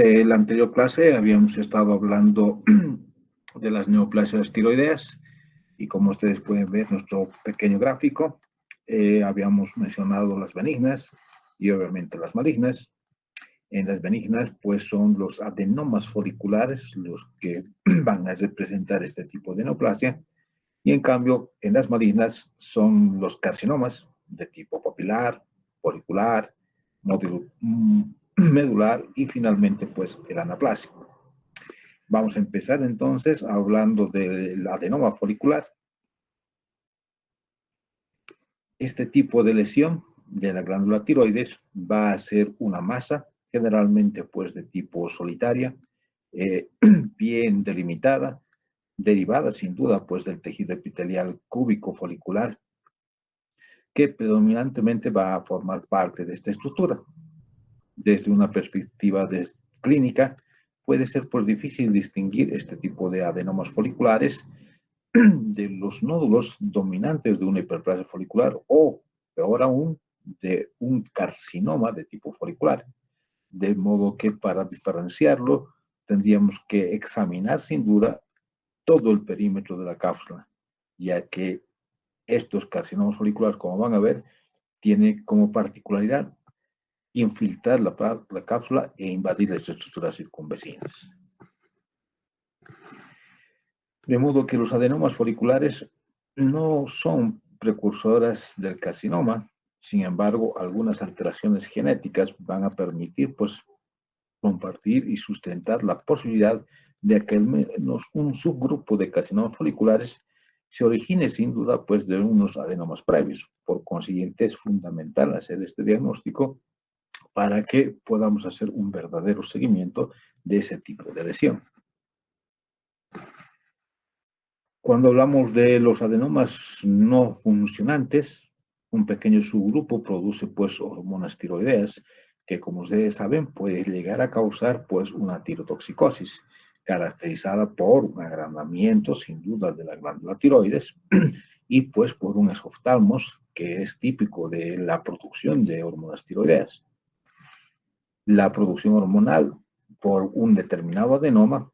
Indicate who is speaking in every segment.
Speaker 1: En la anterior clase habíamos estado hablando de las neoplasias tiroideas y como ustedes pueden ver en nuestro pequeño gráfico, habíamos mencionado las benignas y obviamente las malignas. En las benignas, pues son los adenomas foliculares los que van a representar este tipo de neoplasia y en cambio en las malignas son los carcinomas de tipo papilar, folicular, nódulo medular y finalmente pues el anaplásico. Vamos a empezar entonces hablando del adenoma folicular. Este tipo de lesión de la glándula tiroides va a ser una masa, generalmente pues de tipo solitaria, bien delimitada, derivada sin duda pues del tejido epitelial cúbico folicular, que predominantemente va a formar parte de esta estructura. Desde una perspectiva clínica, puede ser pues difícil distinguir este tipo de adenomas foliculares de los nódulos dominantes de una hiperplasia folicular o, peor aún, de un carcinoma de tipo folicular. De modo que para diferenciarlo tendríamos que examinar sin duda todo el perímetro de la cápsula, ya que estos carcinomas foliculares, como van a ver, tienen como particularidad infiltrar la cápsula e invadir las estructuras circunvecinas. De modo que los adenomas foliculares no son precursoras del carcinoma, sin embargo, algunas alteraciones genéticas van a permitir pues, compartir y sustentar la posibilidad de que al menos un subgrupo de carcinomas foliculares se origine sin duda pues, de unos adenomas previos. Por consiguiente, es fundamental hacer este diagnóstico para que podamos hacer un verdadero seguimiento de ese tipo de lesión. Cuando hablamos de los adenomas no funcionantes, un pequeño subgrupo produce pues hormonas tiroideas que, como ustedes saben, puede llegar a causar pues una tirotoxicosis caracterizada por un agrandamiento sin duda de la glándula tiroides y pues por un exoftalmos que es típico de la producción de hormonas tiroideas. La producción hormonal por un determinado adenoma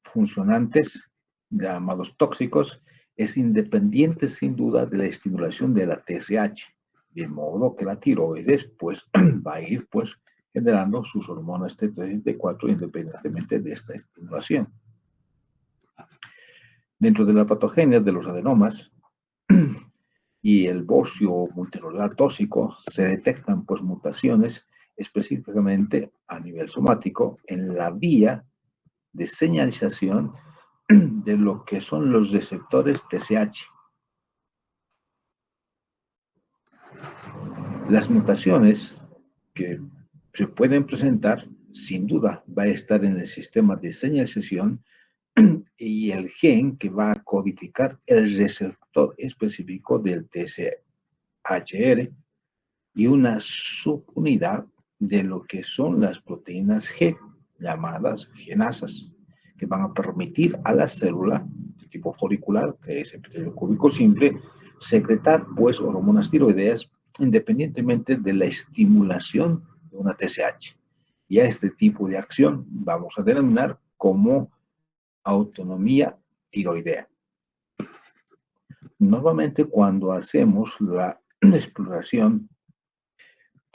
Speaker 1: funcionantes llamados tóxicos es independiente sin duda de la estimulación de la TSH, de modo que la tiroides pues va a ir pues generando sus hormonas T3 y T4 independientemente de esta estimulación. Dentro de la patogenia de los adenomas y el bocio multinuclear tóxico se detectan pues mutaciones específicamente a nivel somático en la vía de señalización de lo que son los receptores TSH. Las mutaciones que se pueden presentar, sin duda, va a estar en el sistema de señalización y el gen que va a codificar el receptor específico del TSHR y una subunidad de lo que son las proteínas G, llamadas genasas, que van a permitir a la célula de tipo folicular, que es epitelio cúbico simple, secretar pues hormonas tiroideas independientemente de la estimulación de una TSH. Y a este tipo de acción vamos a denominar como autonomía tiroidea. Normalmente cuando hacemos la exploración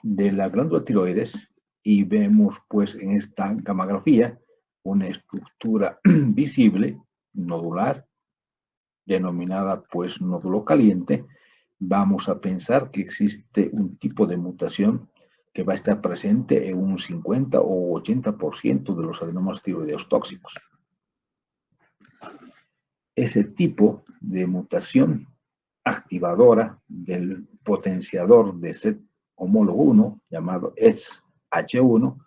Speaker 1: de la glándula tiroides y vemos pues en esta gammagrafía una estructura visible, nodular, denominada pues nódulo caliente, vamos a pensar que existe un tipo de mutación que va a estar presente en un 50 o 80% de los adenomas tiroideos tóxicos. Ese tipo de mutación activadora del potenciador de set homólogo 1, llamado SH1,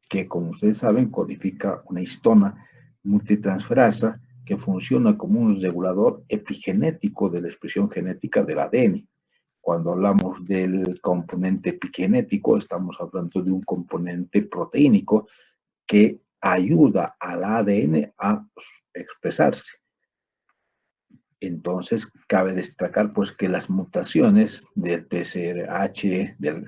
Speaker 1: que como ustedes saben codifica una histona multitransferasa que funciona como un regulador epigenético de la expresión genética del ADN. Cuando hablamos del componente epigenético, estamos hablando de un componente proteínico que ayuda al ADN a expresarse. Entonces, cabe destacar pues, que las mutaciones del TSRH, del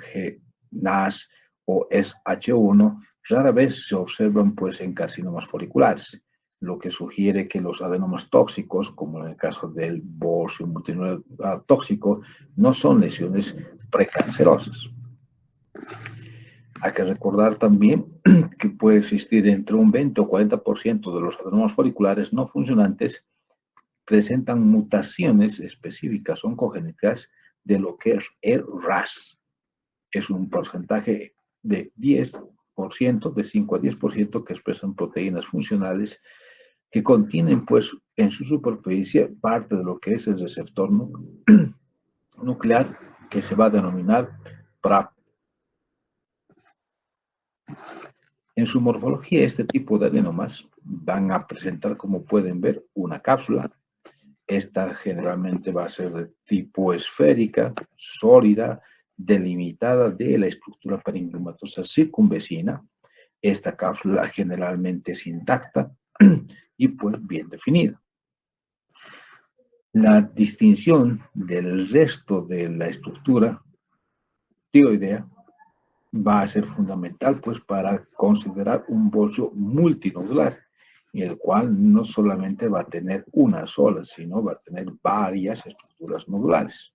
Speaker 1: GNAS o SH1 rara vez se observan pues en carcinomas foliculares, lo que sugiere que los adenomas tóxicos, como en el caso del bocio multinuclear tóxico, no son lesiones precancerosas. Hay que recordar también que puede existir entre un 20 o 40% de los adenomas foliculares no funcionantes presentan mutaciones específicas oncogénicas de lo que es el RAS. Es un porcentaje de 10%, de 5 a 10% que expresan proteínas funcionales que contienen pues en su superficie parte de lo que es el receptor nuclear que se va a denominar PRAP. En su morfología, este tipo de adenomas van a presentar, como pueden ver, una cápsula. Esta generalmente va a ser de tipo esférica, sólida, delimitada de la estructura parenquimatosa circunvecina. Esta cápsula generalmente es intacta y pues bien definida. La distinción del resto de la estructura tiroidea va a ser fundamental pues para considerar un bocio multinodular, el cual no solamente va a tener una sola, sino va a tener varias estructuras nodulares.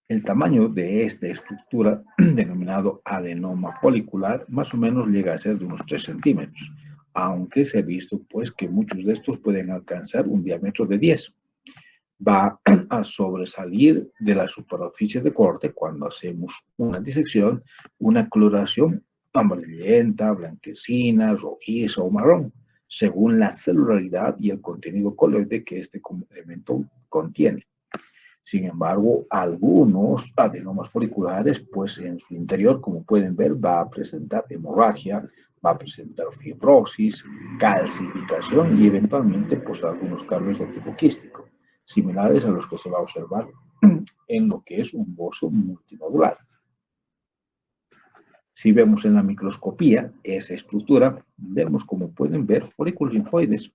Speaker 1: El tamaño de esta estructura, denominado adenoma folicular, más o menos llega a ser de unos 3 centímetros, aunque se ha visto pues que muchos de estos pueden alcanzar un diámetro de 10. Va a sobresalir de la superficie de corte cuando hacemos una disección, una coloración amarillenta, blanquecina, rojiza o marrón, según la celularidad y el contenido coloide que este elemento contiene. Sin embargo, algunos adenomas foliculares, pues en su interior, como pueden ver, va a presentar hemorragia, va a presentar fibrosis, calcificación y eventualmente, pues algunos cambios de tipo quístico, similares a los que se va a observar en lo que es un bocio multinodular. Si vemos en la microscopía esa estructura, vemos, como pueden ver, folículos linfoides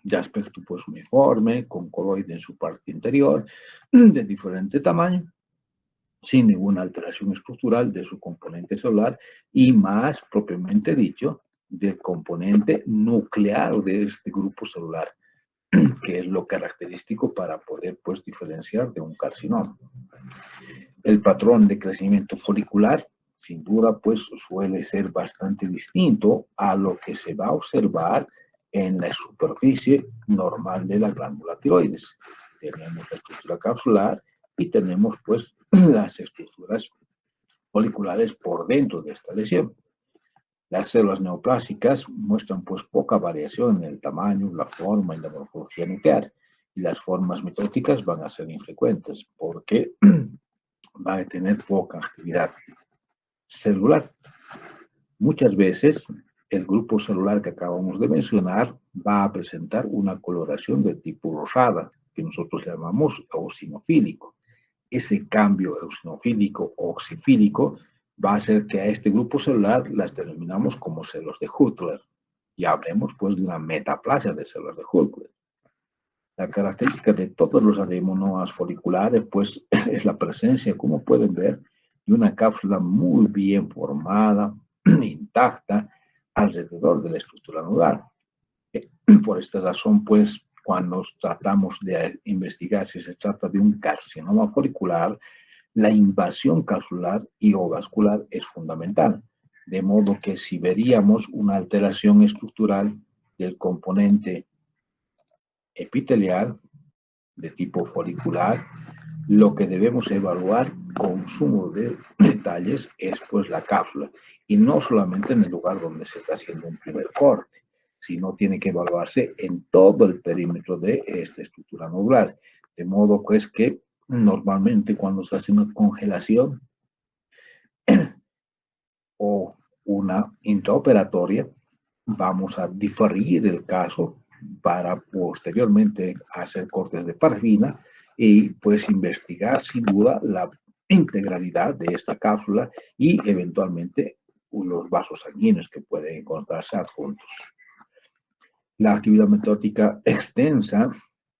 Speaker 1: de aspecto pues uniforme, con coloide en su parte interior, de diferente tamaño, sin ninguna alteración estructural de su componente celular y más propiamente dicho, del componente nuclear de este grupo celular, que es lo característico para poder pues diferenciar de un carcinoma. El patrón de crecimiento folicular, sin duda, pues suele ser bastante distinto a lo que se va a observar en la superficie normal de la glándula tiroides. Tenemos la estructura capsular y tenemos pues las estructuras foliculares por dentro de esta lesión. Las células neoplásicas muestran pues poca variación en el tamaño, la forma y la morfología nuclear, y las formas mitóticas van a ser infrecuentes porque va a tener poca actividad celular. Muchas veces el grupo celular que acabamos de mencionar va a presentar una coloración de tipo rosada, que nosotros llamamos eosinofílico. Ese cambio eosinofílico o oxifílico va a hacer que a este grupo celular las denominamos como células de Hutler. Y hablemos pues de una metaplasia de células de Hutler. La característica de todos los adenomas foliculares pues es la presencia, como pueden ver, de una cápsula muy bien formada, intacta, alrededor de la estructura nodal. Por esta razón, pues, cuando tratamos de investigar si se trata de un carcinoma folicular, la invasión capsular y o vascular es fundamental. De modo que si veríamos una alteración estructural del componente epitelial de tipo folicular, lo que debemos evaluar con sumo de detalles es pues la cápsula, y no solamente en el lugar donde se está haciendo un primer corte, sino tiene que evaluarse en todo el perímetro de esta estructura nodular, de modo pues que normalmente cuando se hace una congelación o una intraoperatoria, vamos a diferir el caso para posteriormente hacer cortes de parafina y pues investigar sin duda la integralidad de esta cápsula y eventualmente los vasos sanguíneos que pueden encontrarse adjuntos. La actividad metótica extensa,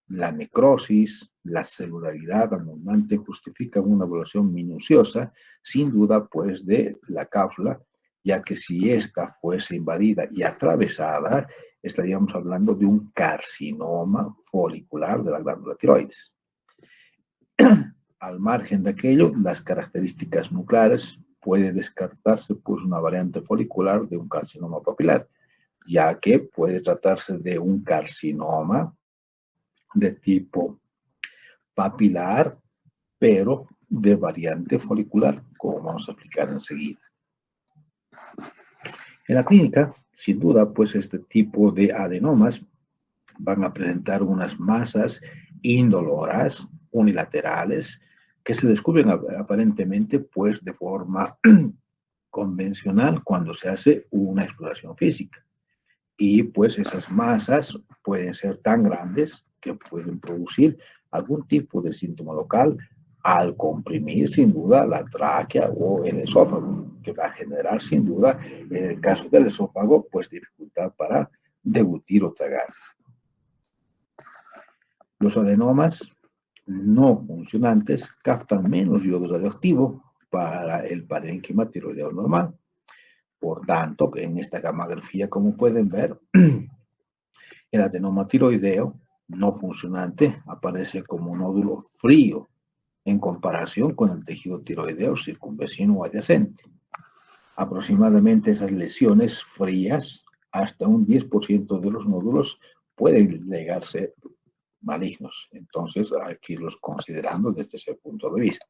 Speaker 1: la necrosis, la celularidad abundante justifica una evaluación minuciosa, sin duda, pues, de la cápsula, ya que si ésta fuese invadida y atravesada, estaríamos hablando de un carcinoma folicular de la glándula tiroides. Al margen de aquello, las características nucleares puede descartarse pues una variante folicular de un carcinoma papilar, ya que puede tratarse de un carcinoma de tipo papilar, pero de variante folicular, como vamos a explicar enseguida. En la clínica, sin duda, pues este tipo de adenomas van a presentar unas masas indoloras, unilaterales, que se descubren aparentemente pues de forma convencional cuando se hace una exploración física. Y pues esas masas pueden ser tan grandes que pueden producir algún tipo de síntoma local al comprimir sin duda la tráquea o el esófago, que va a generar sin duda, en el caso del esófago, pues dificultad para deglutir o tragar. Los adenomas no funcionantes captan menos yodo radioactivo para el parénquima tiroideo normal. Por tanto, en esta gammagrafía, como pueden ver, el adenoma tiroideo no funcionante aparece como un nódulo frío en comparación con el tejido tiroideo circunvecino o adyacente. Aproximadamente esas lesiones frías, hasta un 10% de los nódulos pueden llegarse malignos. Entonces, hay que irlos considerando desde ese punto de vista.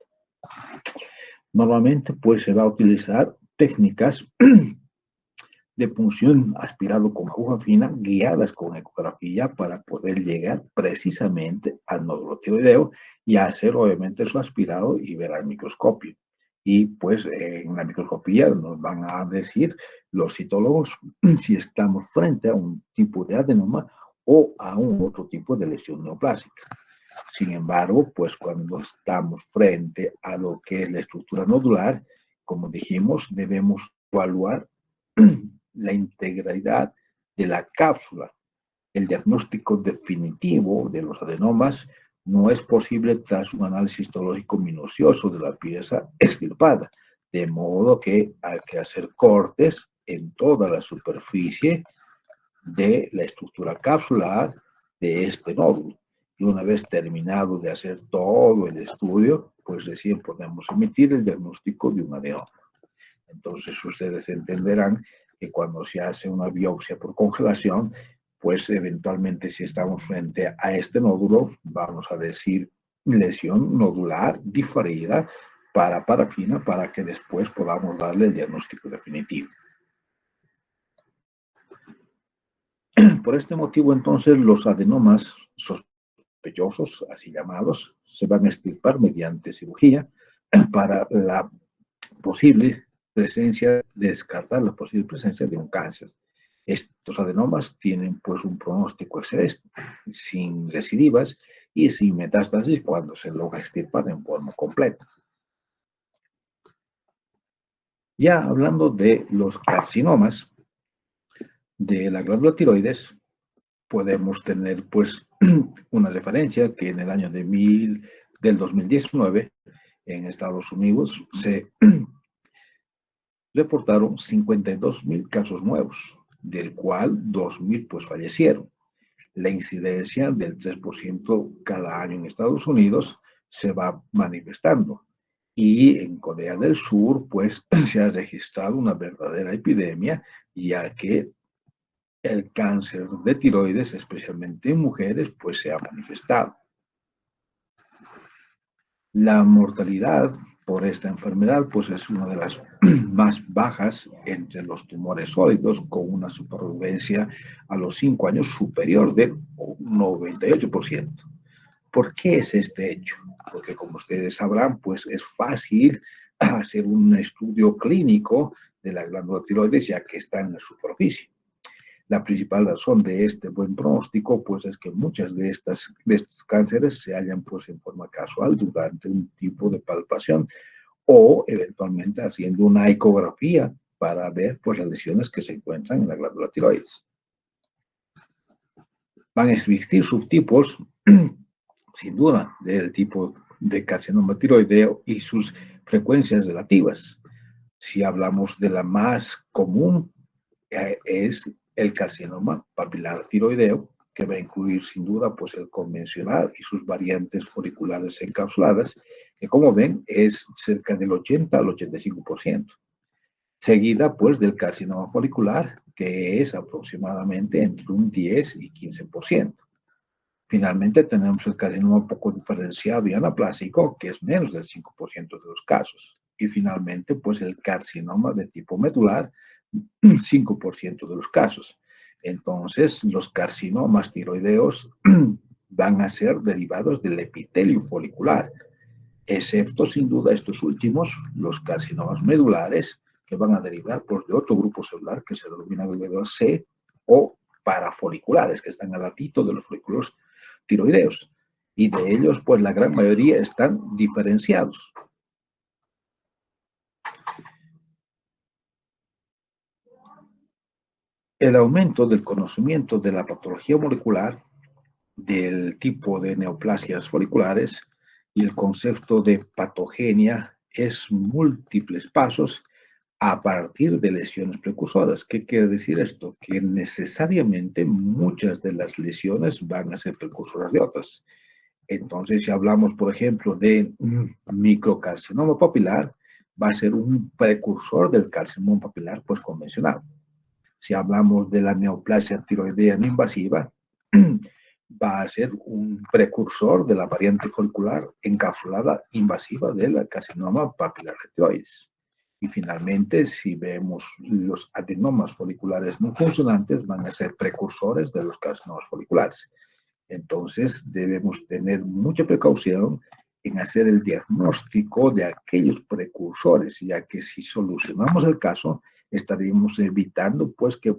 Speaker 1: Normalmente, pues, se va a utilizar técnicas de punción aspirado con aguja fina, guiadas con ecografía para poder llegar precisamente al nódulo tiroideo y hacer, obviamente, su aspirado y ver al microscopio. Y, pues, en la microscopía nos van a decir los citólogos si estamos frente a un tipo de adenoma o a un otro tipo de lesión neoplásica. Sin embargo, pues cuando estamos frente a lo que es la estructura nodular, como dijimos, debemos evaluar la integralidad de la cápsula. El diagnóstico definitivo de los adenomas no es posible tras un análisis histológico minucioso de la pieza extirpada, de modo que hay que hacer cortes en toda la superficie de la estructura capsular de este nódulo. Y una vez terminado de hacer todo el estudio, pues recién podemos emitir el diagnóstico de un adenoma. Entonces ustedes entenderán que cuando se hace una biopsia por congelación, pues eventualmente si estamos frente a este nódulo, vamos a decir lesión nodular diferida para parafina para que después podamos darle el diagnóstico definitivo. Por este motivo, entonces, los adenomas sospechosos, así llamados, se van a extirpar mediante cirugía para la posible presencia, descartar la posible presencia de un cáncer. Estos adenomas tienen pues un pronóstico excelente, sin recidivas y sin metástasis cuando se logra extirpar en forma completa. Ya hablando de los carcinomas de la glándula tiroides, podemos tener pues una referencia que en el año del 2019 en Estados Unidos se reportaron 52,000 casos nuevos, del cual 2,000 pues fallecieron. La incidencia del 3% cada año en Estados Unidos se va manifestando. Y en Corea del Sur, pues, se ha registrado una verdadera epidemia, ya que el cáncer de tiroides, especialmente en mujeres, pues se ha manifestado. La mortalidad por esta enfermedad, pues es una de las más bajas entre los tumores sólidos, con una supervivencia a los 5 años superior del 98%. ¿Por qué es este hecho? Porque como ustedes sabrán, pues es fácil hacer un estudio clínico de la glándula tiroides, ya que está en la superficie. La principal razón de este buen pronóstico, pues, es que muchas de estos cánceres se hallan, pues, en forma casual durante un tipo de palpación o eventualmente haciendo una ecografía para ver, pues, las lesiones que se encuentran en la glándula tiroides. Van a existir subtipos sin duda, del tipo de carcinoma tiroideo y sus frecuencias relativas. Si hablamos de la más común, es el carcinoma papilar tiroideo, que va a incluir sin duda pues el convencional y sus variantes foliculares encapsuladas, que como ven es cerca del 80 al 85%. Seguida pues del carcinoma folicular, que es aproximadamente entre un 10 y 15%. Finalmente tenemos el carcinoma poco diferenciado y anaplásico, que es menos del 5% de los casos. Y finalmente, pues el carcinoma de tipo medular, 5% de los casos. Entonces, los carcinomas tiroideos van a ser derivados del epitelio folicular, excepto sin duda estos últimos, los carcinomas medulares, que van a derivar pues, de otro grupo celular que se denomina alrededor C, o parafoliculares, que están al ladito de los folículos tiroideos. Y de ellos, pues la gran mayoría están diferenciados. El aumento del conocimiento de la patología molecular, del tipo de neoplasias foliculares y el concepto de patogenia es múltiples pasos a partir de lesiones precursoras. ¿Qué quiere decir esto? Que necesariamente muchas de las lesiones van a ser precursoras de otras. Entonces, si hablamos, por ejemplo, de microcarcinoma papilar, va a ser un precursor del carcinoma papilar pues convencional. Si hablamos de la neoplasia tiroidea no invasiva, va a ser un precursor de la variante folicular encapsulada invasiva del carcinoma papilar de tiroides. Y finalmente, si vemos los adenomas foliculares no funcionantes, van a ser precursores de los carcinomas foliculares. Entonces, debemos tener mucha precaución en hacer el diagnóstico de aquellos precursores, ya que si solucionamos el caso, estaríamos evitando pues que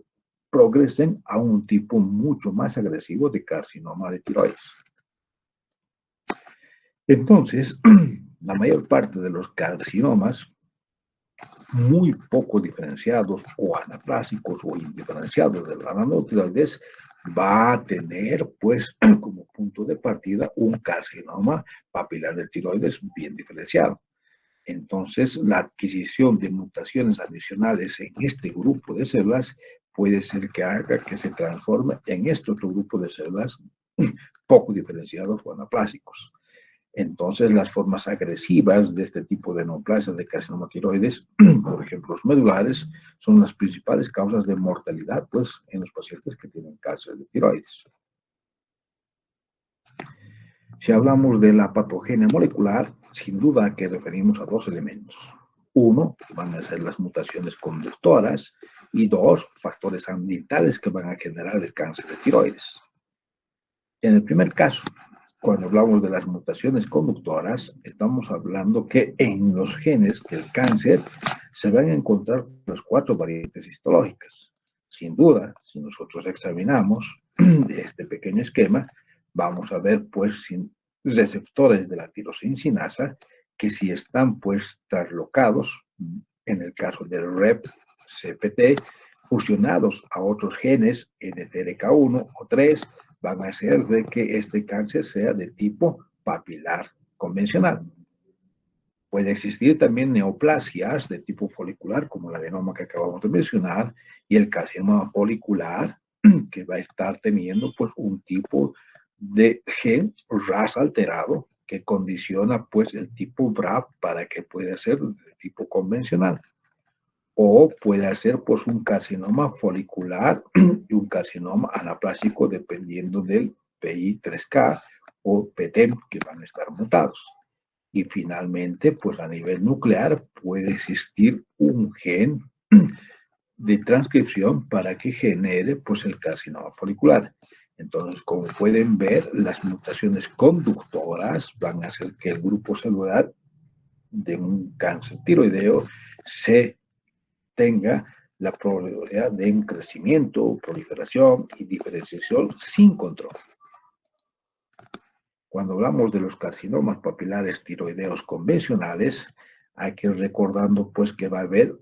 Speaker 1: progresen a un tipo mucho más agresivo de carcinoma de tiroides. Entonces, la mayor parte de los carcinomas muy poco diferenciados o anaplásicos o indiferenciados de la tiroides va a tener pues como punto de partida un carcinoma papilar de tiroides bien diferenciado. Entonces, la adquisición de mutaciones adicionales en este grupo de células puede ser que haga que se transforme en este otro grupo de células poco diferenciados o anaplásicos. Entonces, las formas agresivas de este tipo de neoplasia de carcinoma tiroides, por ejemplo, los medulares, son las principales causas de mortalidad pues, en los pacientes que tienen cáncer de tiroides. Si hablamos de la patogenia molecular, sin duda que referimos a dos elementos. Uno, van a ser las mutaciones conductoras, y dos, factores ambientales que van a generar el cáncer de tiroides. En el primer caso, cuando hablamos de las mutaciones conductoras, estamos hablando que en los genes del cáncer se van a encontrar las 4 variantes histológicas. Sin duda, si nosotros examinamos este pequeño esquema, vamos a ver pues receptores de la tirosina que si están pues traslocados, en el caso del REP-CPT, fusionados a otros genes NTRK1 o 3, van a hacer de que este cáncer sea de tipo papilar convencional. Puede existir también neoplasias de tipo folicular, como la adenoma que acabamos de mencionar, y el carcinoma folicular, que va a estar teniendo pues un tipo de gen RAS alterado que condiciona pues el tipo BRAF para que pueda ser de tipo convencional. O puede ser pues un carcinoma folicular y un carcinoma anaplásico dependiendo del PI3K o PTEN que van a estar mutados. Y finalmente, pues a nivel nuclear puede existir un gen de transcripción para que genere pues el carcinoma folicular. Entonces, como pueden ver, las mutaciones conductoras van a hacer que el grupo celular de un cáncer tiroideo se tenga la probabilidad de un crecimiento, proliferación y diferenciación sin control. Cuando hablamos de los carcinomas papilares tiroideos convencionales, hay que ir recordando pues que va a haber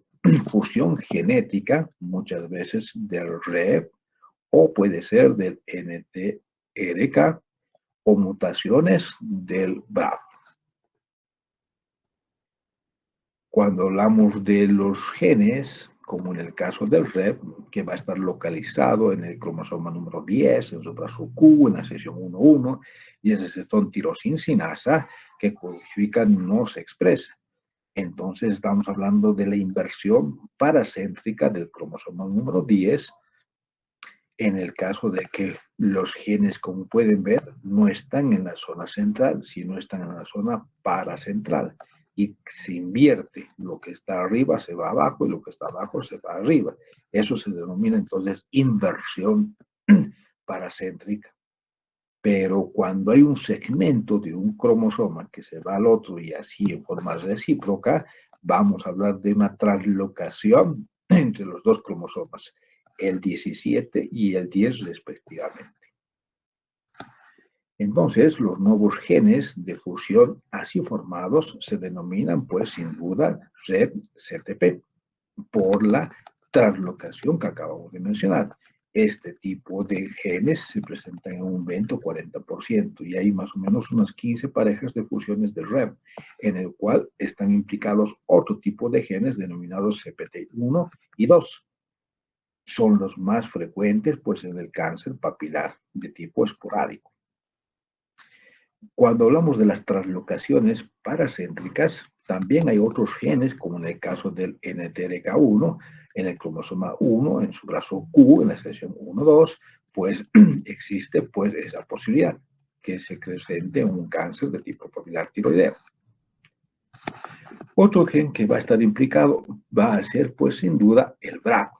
Speaker 1: fusión genética, muchas veces del REP, o puede ser del NTRK, o mutaciones del BRAF. Cuando hablamos de los genes, como en el caso del REP, que va a estar localizado en el cromosoma número 10, en su brazo Q, en la sección 1,1, y ese es el tirosincinasa, que codifica no se expresa. Entonces estamos hablando de la inversión paracéntrica del cromosoma número 10, en el caso de que los genes, como pueden ver, no están en la zona central, sino están en la zona paracentral. Y se invierte, lo que está arriba se va abajo y lo que está abajo se va arriba. Eso se denomina entonces inversión paracéntrica. Pero cuando hay un segmento de un cromosoma que se va al otro y así en forma recíproca, vamos a hablar de una translocación entre los dos cromosomas, el 17 y el 10 respectivamente. Entonces, los nuevos genes de fusión así formados se denominan, pues, sin duda, REP-CTP, por la translocación que acabamos de mencionar. Este tipo de genes se presentan en un 20 o 40% y hay más o menos unas 15 parejas de fusiones de REP, en el cual están implicados otro tipo de genes denominados CPT1 y 2. Son los más frecuentes, pues, en el cáncer papilar de tipo esporádico. Cuando hablamos de las translocaciones paracéntricas, también hay otros genes, como en el caso del NTRK1, en el cromosoma 1, en su brazo Q, en la sección 1,2, pues existe pues esa posibilidad que se presente un cáncer de tipo papilar tiroideo. Otro gen que va a estar implicado va a ser, pues sin duda, el BRAF,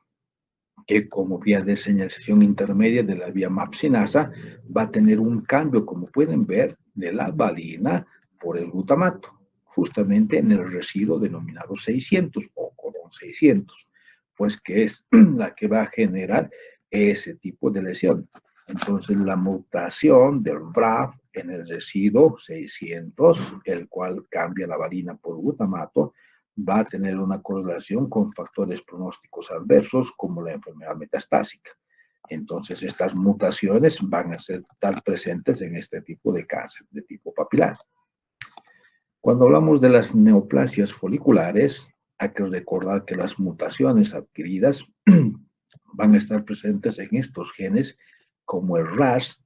Speaker 1: que como vía de señalización intermedia de la vía MAPsinasa va a tener un cambio, como pueden ver, de la valina por el glutamato, justamente en el residuo denominado 600 o codón 600, pues que es la que va a generar ese tipo de lesión. Entonces, la mutación del BRAF en el residuo 600, el cual cambia la valina por glutamato, va a tener una correlación con factores pronósticos adversos como la enfermedad metastásica. Entonces, estas mutaciones van a estar presentes en este tipo de cáncer de tipo papilar. Cuando hablamos de las neoplasias foliculares, hay que recordar que las mutaciones adquiridas van a estar presentes en estos genes como el RAS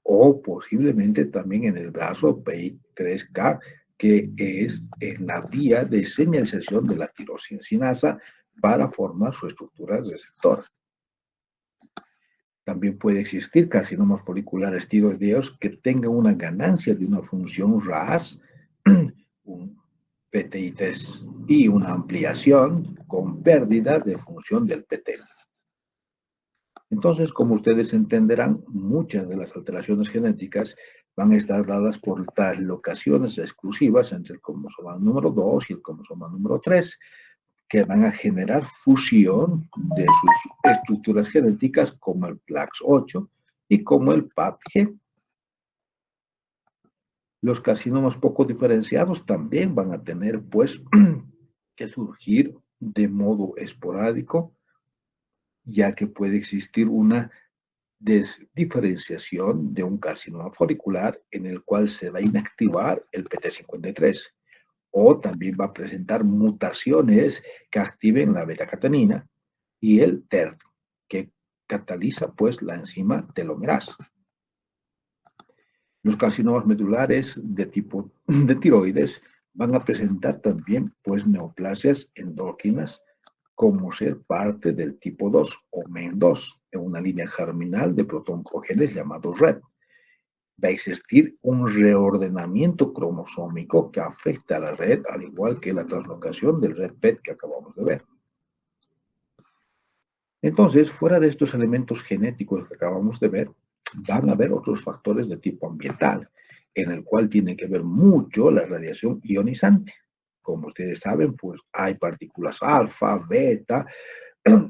Speaker 1: o posiblemente también en el brazo PI3K, que es en la vía de señalización de la tirosincinasa para formar su estructura receptora. También puede existir carcinomas foliculares tiroideos que tengan una ganancia de una función RAS, un PTI3 y una ampliación con pérdida de función del PT. Entonces, como ustedes entenderán, muchas de las alteraciones genéticas van a estar dadas por translocaciones exclusivas entre el cromosoma número 2 y el cromosoma número 3, que van a generar fusión de sus estructuras genéticas como el PLAX8 y como el PAPG. Los carcinomas poco diferenciados también van a tener, pues, que surgir de modo esporádico, ya que puede existir una diferenciación de un carcinoma folicular en el cual se va a inactivar el PT53 o también va a presentar mutaciones que activen la beta-catenina y el TER, que cataliza pues la enzima telomerasa. Los carcinomas medulares de tipo de tiroides van a presentar también pues neoplasias endócrinas como ser parte del tipo 2 o MEN2 en una línea germinal de protoncogenes llamados RED. Va a existir un reordenamiento cromosómico que afecta a la red, al igual que la translocación del red PET que acabamos de ver. Entonces, fuera de estos elementos genéticos que acabamos de ver, van a haber otros factores de tipo ambiental, en el cual tiene que ver mucho la radiación ionizante. Como ustedes saben, pues hay partículas alfa, beta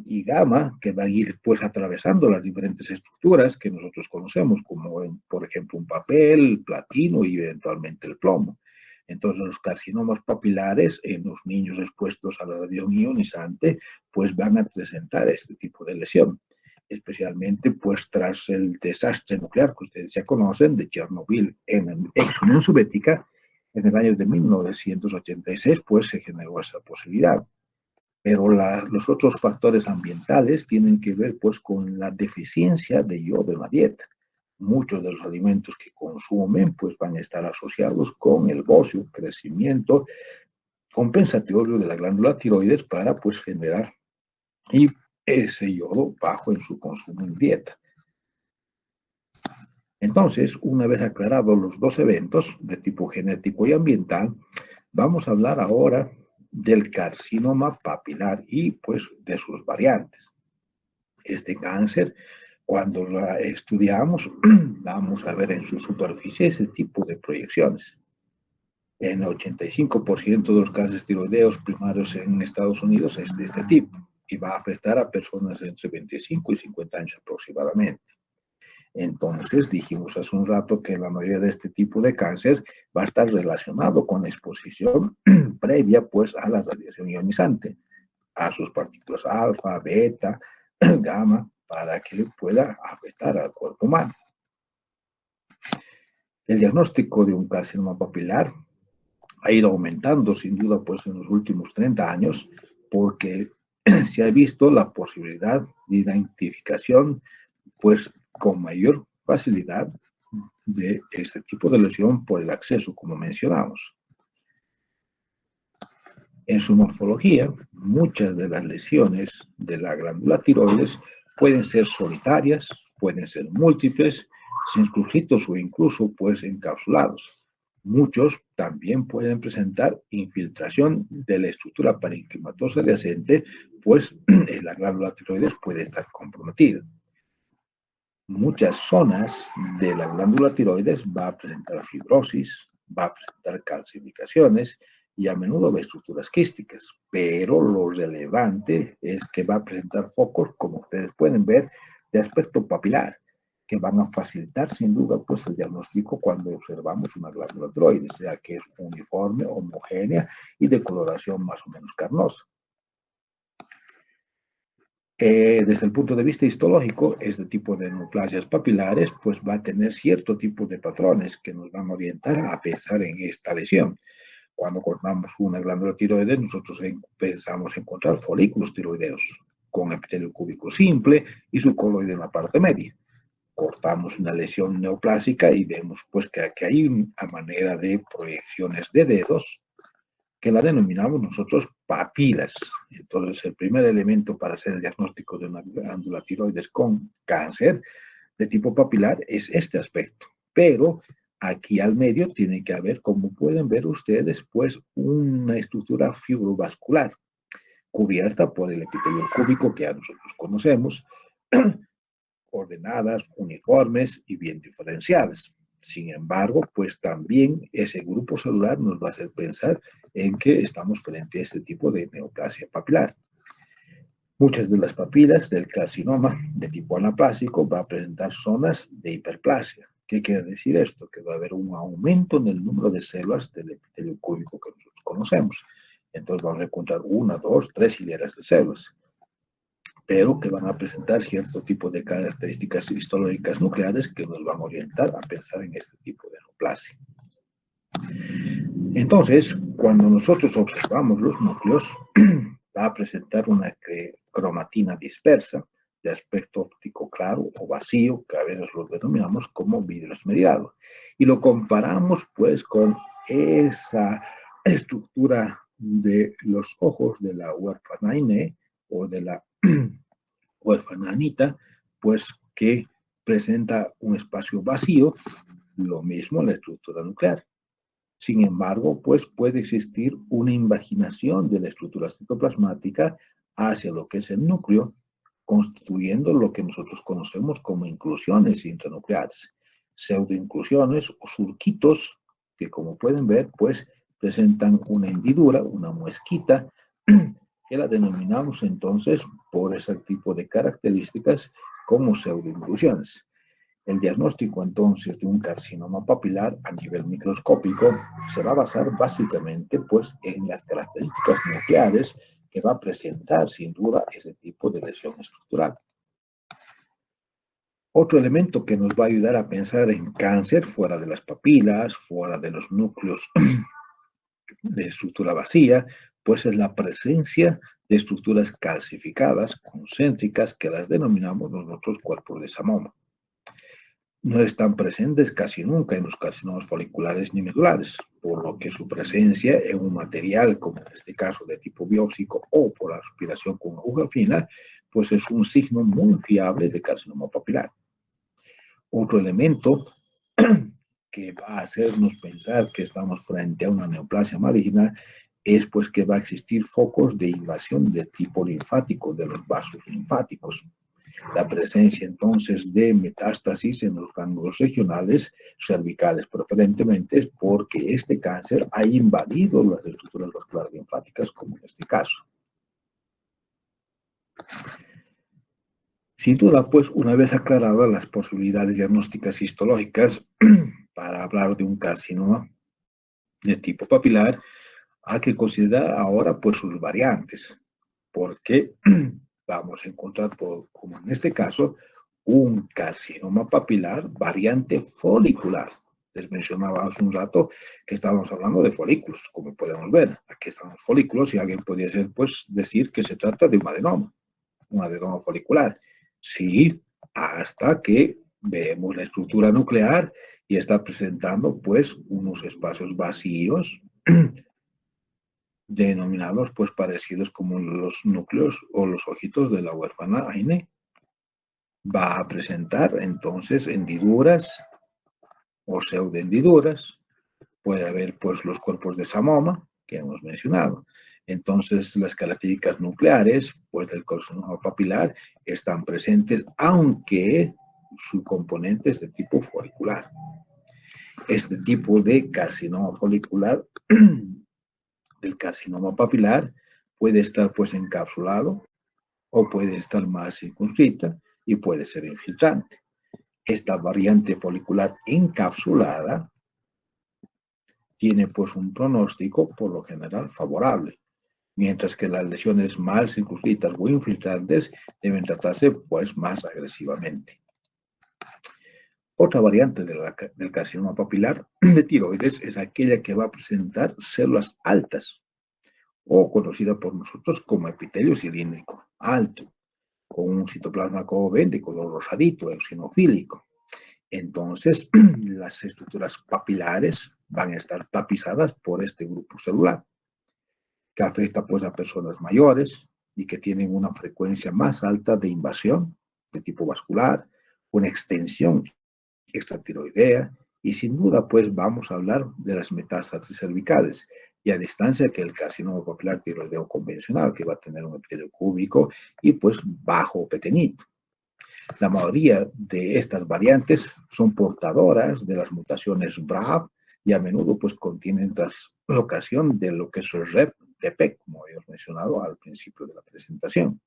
Speaker 1: y gamma que van a ir pues atravesando las diferentes estructuras que nosotros conocemos, como por ejemplo un papel, el platino y eventualmente el plomo. Entonces los carcinomas papilares en los niños expuestos a la radiación ionizante pues van a presentar este tipo de lesión. especialmente pues tras el desastre nuclear que ustedes ya conocen de Chernobyl en la ex Unión Soviética. En el año de 1986 pues se generó esa posibilidad. Pero los otros factores ambientales tienen que ver pues con la deficiencia de yodo en la dieta. Muchos de los alimentos que consumen pues van a estar asociados con el bocio, crecimiento compensatorio de la glándula tiroides para pues generar y ese yodo bajo en su consumo en dieta. Entonces, una vez aclarados los dos eventos de tipo genético y ambiental, vamos a hablar ahora del carcinoma papilar y pues de sus variantes. Este cáncer, cuando la estudiamos, vamos a ver en su superficie ese tipo de proyecciones. En el 85% de los cánceres tiroideos primarios en Estados Unidos es de este tipo y va a afectar a personas entre 25 y 50 años aproximadamente. Entonces, dijimos hace un rato que la mayoría de este tipo de cáncer va a estar relacionado con la exposición previa pues a la radiación ionizante, a sus partículas alfa, beta, gamma, para que pueda afectar al cuerpo humano. El diagnóstico de un carcinoma papilar ha ido aumentando sin duda pues en los últimos 30 años porque se ha visto la posibilidad de identificación pues con mayor facilidad de este tipo de lesión por el acceso, como mencionamos. En su morfología, muchas de las lesiones de la glándula tiroides pueden ser solitarias, pueden ser múltiples, circunscritos o incluso pues encapsulados. Muchos también pueden presentar infiltración de la estructura parenquimatosa adyacente, pues la glándula tiroides puede estar comprometida. Muchas zonas de la glándula tiroides va a presentar fibrosis, va a presentar calcificaciones y a menudo estructuras quísticas, pero lo relevante es que va a presentar focos, como ustedes pueden ver, de aspecto papilar, que van a facilitar sin duda pues el diagnóstico cuando observamos una glándula tiroides, sea que es uniforme, homogénea y de coloración más o menos carnosa. Desde el punto de vista histológico, este tipo de neoplasias papilares pues va a tener cierto tipo de patrones que nos van a orientar a pensar en esta lesión. Cuando cortamos una glándula tiroides, nosotros pensamos encontrar folículos tiroideos con epitelio cúbico simple y su coloide en la parte media. Cortamos una lesión neoplásica y vemos pues que aquí hay una manera de proyecciones de dedos que la denominamos nosotros papilas. Entonces, el primer elemento para hacer el diagnóstico de una glándula tiroides con cáncer de tipo papilar es este aspecto. Pero aquí al medio tiene que haber, como pueden ver ustedes, pues una estructura fibrovascular cubierta por el epitelio cúbico que ya nosotros conocemos, ordenadas, uniformes y bien diferenciadas. Sin embargo, pues también ese grupo celular nos va a hacer pensar en que estamos frente a este tipo de neoplasia papilar. Muchas de las papilas del carcinoma de tipo anaplásico va a presentar zonas de hiperplasia. ¿Qué quiere decir esto? Que va a haber un aumento en el número de células del epitelio cúbico que nosotros conocemos. Entonces vamos a encontrar 1, 2, 3 hileras de células, pero que van a presentar cierto tipo de características histológicas nucleares que nos van a orientar a pensar en este tipo de neoplasia. Entonces, cuando nosotros observamos los núcleos, va a presentar una cromatina dispersa de aspecto óptico claro o vacío, que a veces lo denominamos como vidrio esmeriado. Y lo comparamos pues con esa estructura de los ojos de la huerfanaine o de la huerfananita, pues que presenta un espacio vacío, lo mismo en la estructura nuclear. Sin embargo, pues puede existir una invaginación de la estructura citoplasmática hacia lo que es el núcleo, constituyendo lo que nosotros conocemos como inclusiones intranucleares, pseudoinclusiones o surquitos que, como pueden ver, pues presentan una hendidura, una muesquita, que la denominamos entonces por ese tipo de características como pseudoinclusiones. El diagnóstico entonces de un carcinoma papilar a nivel microscópico se va a basar básicamente pues en las características nucleares que va a presentar sin duda ese tipo de lesión estructural. Otro elemento que nos va a ayudar a pensar en cáncer fuera de las papilas, fuera de los núcleos de estructura vacía, pues es la presencia de estructuras calcificadas, concéntricas, que las denominamos nosotros cuerpos de Samoma. No están presentes casi nunca en los carcinomas foliculares ni medulares, por lo que su presencia en un material, como en este caso de tipo biópsico o por aspiración con aguja fina, pues es un signo muy fiable de carcinoma papilar. Otro elemento que va a hacernos pensar que estamos frente a una neoplasia maligna es pues que va a existir focos de invasión de tipo linfático, de los vasos linfáticos. La presencia entonces de metástasis en los ganglios regionales, cervicales preferentemente, es porque este cáncer ha invadido las estructuras vasculares linfáticas, como en este caso. Sin duda, pues, una vez aclaradas las posibilidades diagnósticas histológicas para hablar de un carcinoma de tipo papilar, hay que considerar ahora pues sus variantes, porque vamos a encontrar, como en este caso, un carcinoma papilar variante folicular. Les mencionaba hace un rato que estábamos hablando de folículos, como podemos ver. Aquí están los folículos y alguien podría pues, decir que se trata de un adenoma folicular. Sí, hasta que vemos la estructura nuclear y está presentando pues unos espacios vacíos denominados pues parecidos como los núcleos o los ojitos de la huérfana Aine. Va a presentar entonces hendiduras o pseudohendiduras. Puede haber pues los cuerpos de Samoma que hemos mencionado. Entonces las características nucleares pues del carcinoma papilar están presentes, aunque su componente es de tipo folicular. Este tipo de carcinoma folicular del carcinoma papilar puede estar pues encapsulado o puede estar más circunscrita y puede ser infiltrante. Esta variante folicular encapsulada tiene pues un pronóstico por lo general favorable, mientras que las lesiones mal circunscritas o infiltrantes deben tratarse pues más agresivamente. Otra variante del carcinoma papilar de tiroides es aquella que va a presentar células altas, o conocida por nosotros como epitelio cilíndrico alto, con un citoplasma como ven de color rosadito, eosinofílico. Entonces, las estructuras papilares van a estar tapizadas por este grupo celular, que afecta pues a personas mayores y que tienen una frecuencia más alta de invasión de tipo vascular, una extensión extratiroidea y sin duda pues vamos a hablar de las metástasis cervicales y a distancia que el carcinoma papilar tiroideo convencional, que va a tener un epitelio cúbico y pues bajo o pequeñito. La mayoría de estas variantes son portadoras de las mutaciones BRAF y a menudo pues contienen translocación de lo que es el REP-TP, como habíamos mencionado al principio de la presentación.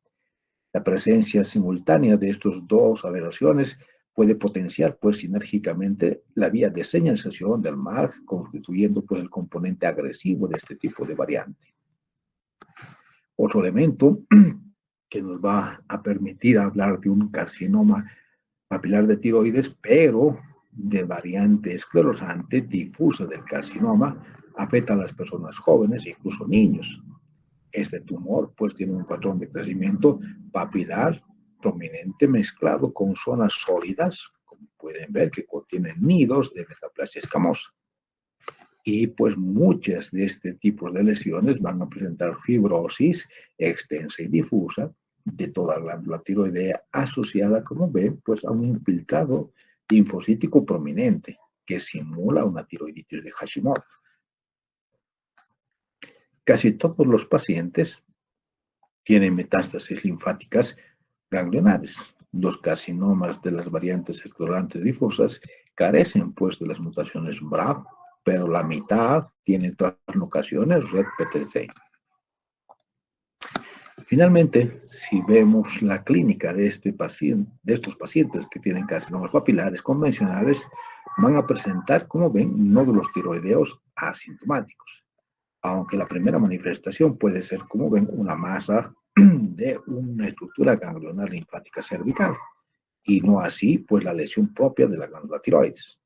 Speaker 1: La presencia simultánea de estas dos aberraciones puede potenciar pues sinérgicamente la vía de señalización del MARG, constituyendo pues el componente agresivo de este tipo de variante. Otro elemento que nos va a permitir hablar de un carcinoma papilar de tiroides, pero de variante esclerosante difusa del carcinoma, afecta a las personas jóvenes, incluso niños. Este tumor pues tiene un patrón de crecimiento papilar prominente mezclado con zonas sólidas, como pueden ver, que contienen nidos de metaplasia escamosa. Y pues muchas de este tipo de lesiones van a presentar fibrosis extensa y difusa de toda la glándula tiroidea asociada, como ven, pues a un infiltrado linfocítico prominente que simula una tiroiditis de Hashimoto. Casi todos los pacientes tienen metástasis linfáticas ganglionares. Los carcinomas de las variantes esclerosantes difusas carecen pues de las mutaciones BRAF, pero la mitad tiene translocaciones RED-PTC. Finalmente, si vemos la clínica de estos pacientes que tienen carcinomas papilares convencionales, van a presentar, como ven, nódulos tiroideos asintomáticos, aunque la primera manifestación puede ser, como ven, una masa de una estructura ganglionar linfática cervical. y no así, pues, la lesión propia de la glándula tiroides.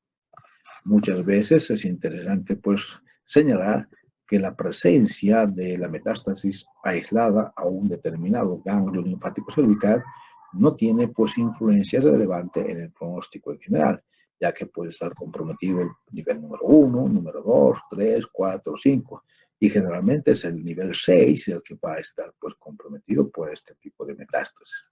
Speaker 1: Muchas veces es interesante, pues, señalar que la presencia de la metástasis aislada a un determinado ganglio linfático cervical no tiene, pues, influencia relevante en el pronóstico en general, ya que puede estar comprometido el nivel número 1, número 2, 3, 4, 5, y generalmente es el nivel 6 el que va a estar, pues, comprometido por este tipo de metástasis.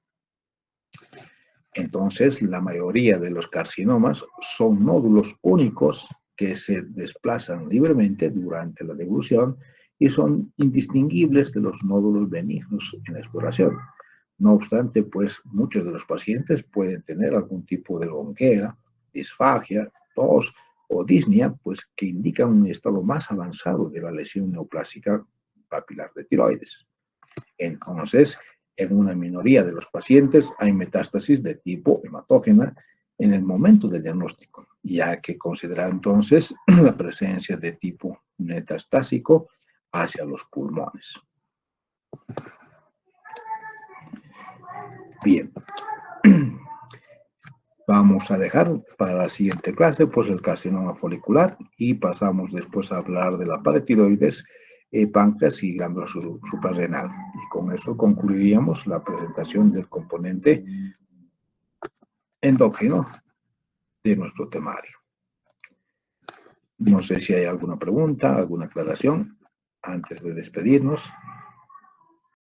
Speaker 1: Entonces, la mayoría de los carcinomas son nódulos únicos que se desplazan libremente durante la devolución y son indistinguibles de los nódulos benignos en la exploración. No obstante, pues muchos de los pacientes pueden tener algún tipo de ronquera, disfagia, tos o disnea, pues que indican un estado más avanzado de la lesión neoplásica papilar de tiroides. Entonces, en una minoría de los pacientes hay metástasis de tipo hematógena en el momento del diagnóstico, ya que considera entonces la presencia de tipo metastásico hacia los pulmones. Bien, vamos a dejar para la siguiente clase pues el carcinoma folicular y pasamos después a hablar de la paratiroides, páncreas y glándula suprarrenal. Y con eso concluiríamos la presentación del componente endocrino de nuestro temario. No sé si hay alguna pregunta, alguna aclaración antes de despedirnos.